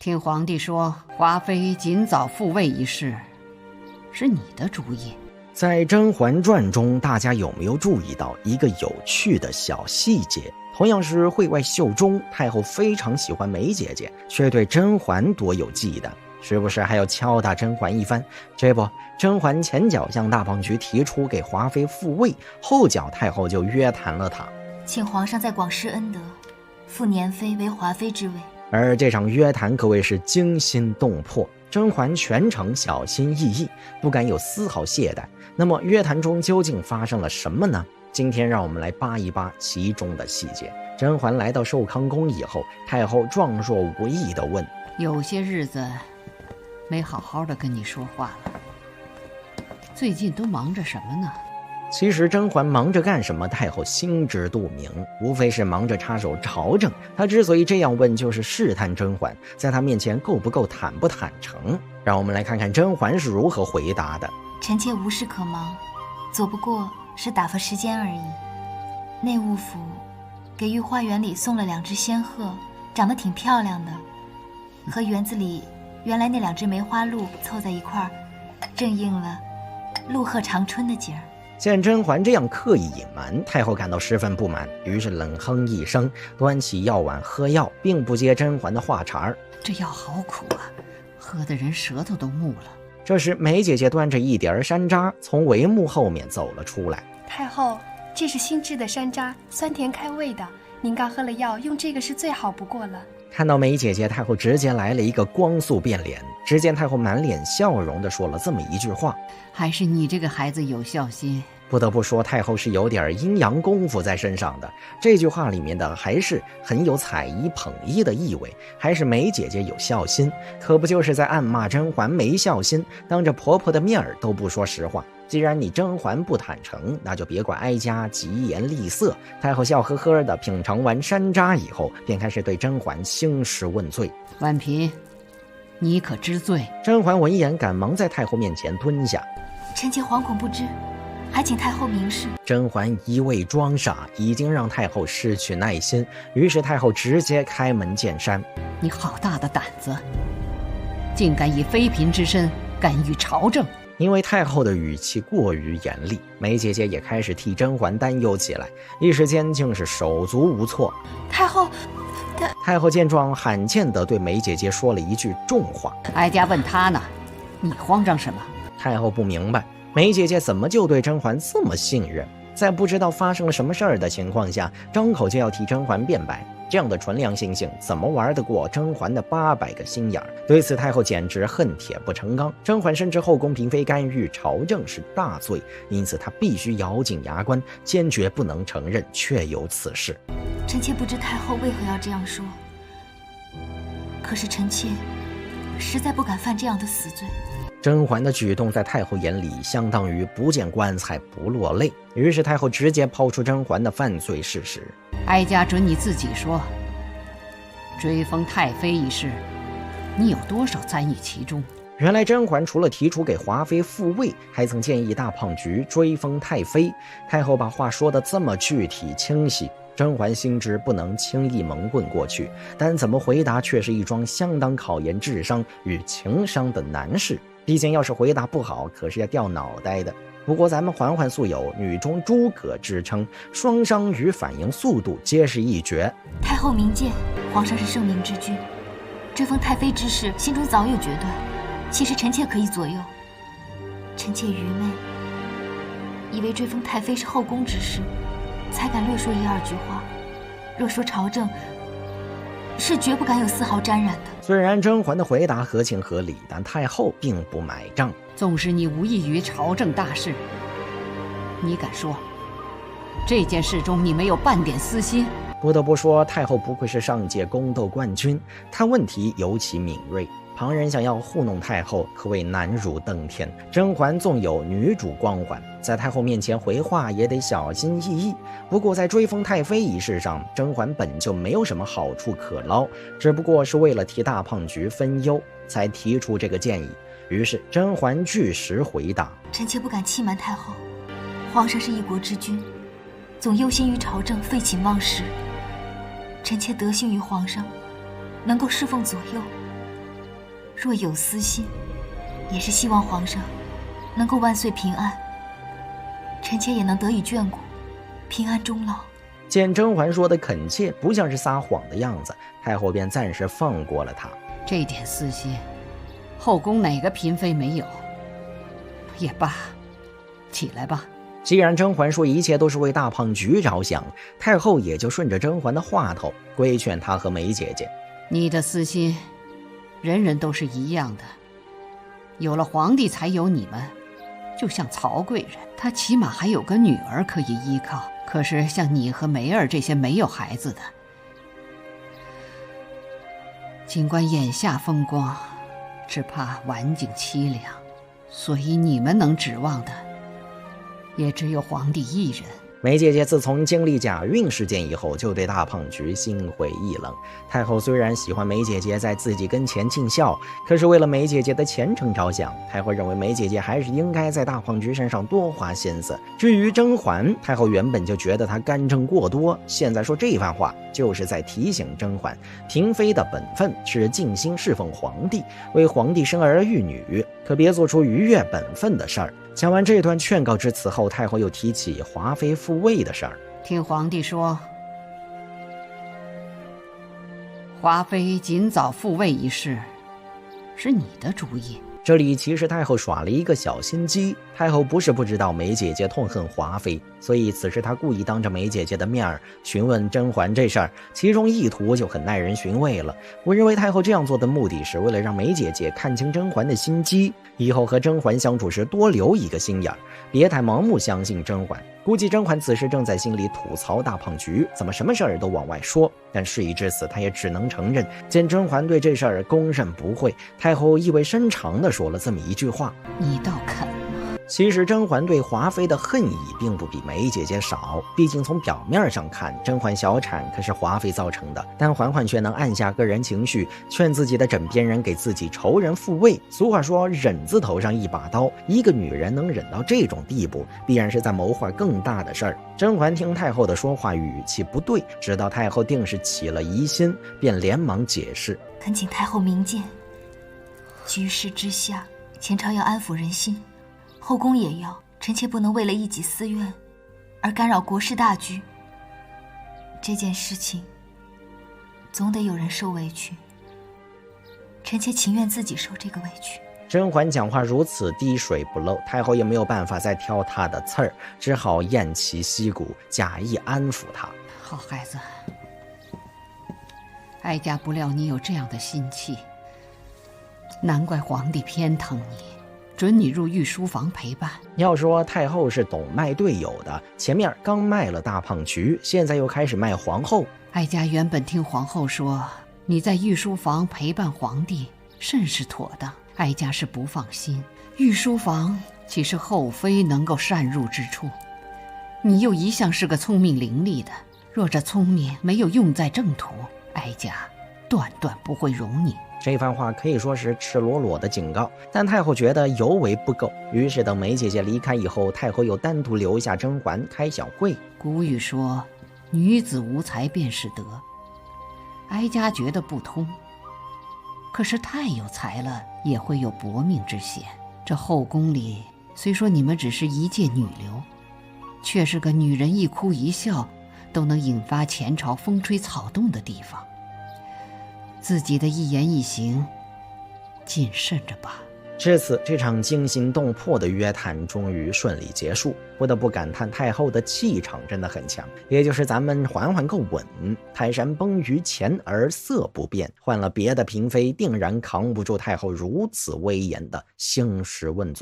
听皇帝说华妃尽早复位一事，是你的主意。在《甄嬛传》中，大家有没有注意到一个有趣的小细节？同样是会外秀中，太后非常喜欢梅姐姐，却对甄嬛多有忌惮，时不时还要敲打甄嬛一番。这不，甄嬛前脚向大胖菊提出给华妃复位，后脚太后就约谈了她，请皇上在广施恩德，复年妃为华妃之位。而这场约谈可谓是惊心动魄，甄嬛全程小心翼翼，不敢有丝毫懈怠。那么约谈中究竟发生了什么呢？今天让我们来扒一扒其中的细节。甄嬛来到寿康宫以后，太后状若无意地问：有些日子没好好的跟你说话了，最近都忙着什么呢？其实甄嬛忙着干什么，太后心知肚明，无非是忙着插手朝政。她之所以这样问，就是试探甄嬛在她面前够不够坦不坦诚。让我们来看看甄嬛是如何回答的。臣妾无事可忙，左不过是打发时间而已。内务府给御花园里送了2只仙鹤，长得挺漂亮的，和园子里原来那2只梅花鹿凑在一块儿，正应了鹿鹤长春的景儿。见甄嬛这样刻意隐瞒，太后感到十分不满，于是冷哼一声，端起药碗喝药，并不接甄嬛的话茬儿。这药好苦啊，喝的人舌头都木了。这时梅姐姐端着一碟山楂从帷幕后面走了出来。太后，这是新制的山楂，酸甜开胃的，您刚喝了药，用这个是最好不过了。看到梅姐姐，太后直接来了一个光速变脸。只见太后满脸笑容地说了这么一句话：还是你这个孩子有孝心。不得不说，太后是有点阴阳功夫在身上的。这句话里面的还是很有采揖捧揖的意味，还是梅姐姐有孝心，可不就是在暗骂甄嬛没孝心，当着婆婆的面儿都不说实话。既然你甄嬛不坦诚，那就别怪哀家疾言厉色。太后笑呵呵地品尝完山楂以后，便开始对甄嬛兴师问罪。婉嫔，你可知罪？甄嬛闻言赶忙在太后面前蹲下。臣妾惶恐不知，还请太后明示。甄嬛一味装傻，已经让太后失去耐心，于是太后直接开门见山：你好大的胆子，竟敢以妃嫔之身干预朝政！因为太后的语气过于严厉，梅姐姐也开始替甄嬛担忧起来，一时间竟是手足无措。太后见状，罕见地对梅姐姐说了一句重话：哀家问她呢，你慌张什么？太后不明白梅姐姐怎么就对甄嬛这么信任，在不知道发生了什么事儿的情况下，张口就要替甄嬛辩白，这样的纯良心性怎么玩得过甄嬛的800个心眼儿？对此太后简直恨铁不成钢。甄嬛深知后宫嫔妃干预朝政是大罪，因此她必须咬紧牙关，坚决不能承认确有此事。臣妾不知太后为何要这样说，可是臣妾实在不敢犯这样的死罪。甄嬛的举动在太后眼里相当于不见棺材不落泪，于是太后直接抛出甄嬛的犯罪事实。哀家准你自己说，追封太妃一事，你有多少参与其中？原来甄嬛除了提出给华妃复位，还曾建议大胖菊追封太妃。太后把话说得这么具体清晰，甄嬛心知不能轻易蒙混过去，但怎么回答却是一桩相当考验智商与情商的难事。毕竟要是回答不好，可是要掉脑袋的。不过咱们嬛嬛素有女中诸葛之称，双商与反应速度皆是一绝。太后明鉴，皇上是圣明之君，追封太妃之事心中早有决断，其实臣妾可以左右。臣妾愚昧，以为追封太妃是后宫之事，才敢略说1、2句话。若说朝政，是绝不敢有丝毫沾染的。虽然甄嬛的回答合情合理，但太后并不买账。纵使你无异于朝政大事，你敢说这件事中你没有半点私心？不得不说，太后不愧是上届宫斗冠军，她问题尤其敏锐。旁人想要糊弄太后，可谓难如登天。甄嬛纵有女主光环，在太后面前回话也得小心翼翼。不过在追封太妃一事上，甄嬛本就没有什么好处可捞，只不过是为了替大胖菊分忧，才提出这个建议。于是甄嬛据实回答：臣妾不敢欺瞒太后，皇上是一国之君，总忧心于朝政，废寝忘食。臣妾得幸于皇上，能够侍奉左右，若有私心，也是希望皇上能够万岁平安，臣妾也能得以眷顾，平安终老。见甄嬛说的恳切，不像是撒谎的样子，太后便暂时放过了她。这点私心，后宫哪个嫔妃没有？也罢，起来吧。既然甄嬛说一切都是为大胖菊着想，太后也就顺着甄嬛的话头，规劝她和梅姐姐：你的私心，人人都是一样的。有了皇帝才有你们，就像曹贵人，她起码还有个女儿可以依靠。可是像你和梅儿这些没有孩子的，尽管眼下风光，只怕晚景凄凉，所以你们能指望的也只有皇帝一人。梅姐姐自从经历假孕事件以后，就对大胖菊心灰意冷。太后虽然喜欢梅姐姐在自己跟前尽孝，可是为了梅姐姐的前程着想，太后认为梅姐姐还是应该在大胖菊身上多花心思。至于甄嬛，太后原本就觉得她干政过多，现在说这番话就是在提醒甄嬛，嫔妃的本分是尽心侍奉皇帝，为皇帝生儿育女，可别做出逾越本分的事儿。讲完这段劝告之词后，太后又提起华妃复位的事儿。听皇帝说，华妃尽早复位一事，是你的主意。这里其实太后耍了一个小心机，太后不是不知道梅姐姐痛恨华妃，所以此时她故意当着梅姐姐的面询问甄嬛这事儿，其中意图就很耐人寻味了。我认为太后这样做的目的是为了让梅姐姐看清甄嬛的心机，以后和甄嬛相处时多留一个心眼儿，别太盲目相信甄嬛。估计甄嬛此时正在心里吐槽大胖菊怎么什么事儿都往外说，但事已至此，她也只能承认。见甄嬛对这事儿公认不讳，太后意味深长地说了这么一句话：你倒肯吗？其实甄嬛对华妃的恨意并不比梅姐姐少，毕竟从表面上看，甄嬛小产可是华妃造成的，但嬛嬛却能按下个人情绪，劝自己的枕边人给自己仇人复位。俗话说忍字头上一把刀，一个女人能忍到这种地步，必然是在谋划更大的事儿。甄嬛听太后的说话语气不对，知道太后定是起了疑心，便连忙解释：恳请太后明鉴，局势之下，前朝要安抚人心，后宫也要，臣妾不能为了一己私怨而干扰国事大局。这件事情总得有人受委屈，臣妾情愿自己受这个委屈。甄嬛讲话如此滴水不漏，太后也没有办法再挑她的刺儿，只好偃旗息鼓，假意安抚她。好孩子，哀家不料你有这样的心气，难怪皇帝偏疼你，准你入御书房陪伴。要说太后是懂卖队友的，前面刚卖了大胖菊，现在又开始卖皇后。哀家原本听皇后说你在御书房陪伴皇帝甚是妥当，哀家是不放心。御书房岂是后妃能够擅入之处？你又一向是个聪明伶俐的，若这聪明没有用在正途，哀家断断不会容你。这番话可以说是赤裸裸的警告，但太后觉得犹为不够，于是等梅姐姐离开以后，太后又单独留下甄嬛开小会。古语说女子无才便是德，哀家觉得不通。可是太有才了，也会有薄命之险。这后宫里虽说你们只是一介女流，却是个女人一哭一笑都能引发前朝风吹草动的地方。自己的一言一行，谨慎着吧。至此，这场惊心动魄的约谈终于顺利结束。不得不感叹太后的气场真的很强，也就是咱们嬛嬛够稳，泰山崩于前而色不变，换了别的嫔妃定然扛不住太后如此威严的兴师问罪。